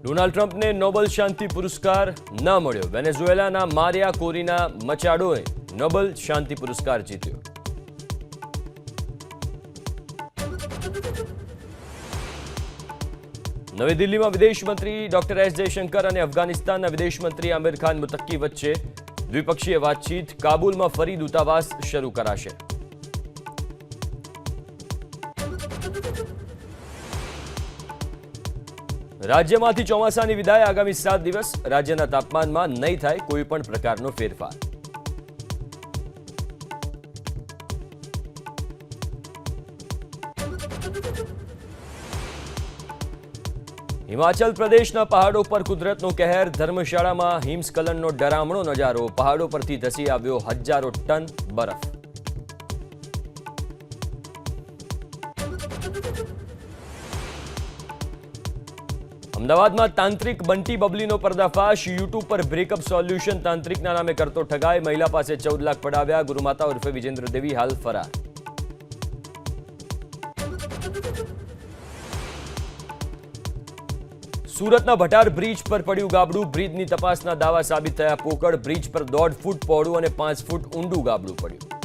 Donald ટ્રમ્પને Nobel શાંતિ પુરસ્કાર ન મળ્યો. વેનેઝુએલાના મારિયા કોરીના મચાડોએ નોબેલ શાંતિ પુરસ્કાર જીત્યો. નવી દિલ્હીમાં વિદેશ મંત્રી ડોક્ટર એસ જયશંકર અને અફઘાનિસ્તાનના વિદેશ મંત્રી આમિર ખાન મુત્તકી વચ્ચે દ્વિપક્ષીય વાતચીત. કાબુલમાં ફરી દૂતાવાસ શરૂ કરાશે. રાજ્યમાંથી ચોમાસાની વિદાય. આગામી 7 દિવસ રાજ્યના તાપમાનમાં નહીં થાય કોઈ પણ પ્રકારનો ફેરફાર. હિમાચલ પ્રદેશના પહાડો પર કુદરતનો કહેર. ધર્મશાળામાં હિમસ્ખલનનો ડરામણો નજારો. પહાડો પરથી ધસી આવ્યો હજારો ટન બરફ. અમદાવાદમાં તાંત્રિક બંટી બબલીનો પર્દાફાશ. યુટ્યુબ પર બ્રેકઅપ સોલ્યુશન તાંત્રિકના નામે કરતો ઠગાઈ. મહિલા પાસે 14 લાખ પડાવ્યા. ગુરુમાતા ઉર્ફે વિજેન્દ્ર દેવી હાલ ફરાર. સુરતના ભટાર બ્રિજ પર પડ્યું ગાબડું. બ્રિજની તપાસના દાવા સાબિત થયા પોકળ. બ્રિજ પર 1.5 ફૂટ પહોળું અને 5 ફૂટ ઊંડું ગાબડું પડ્યું.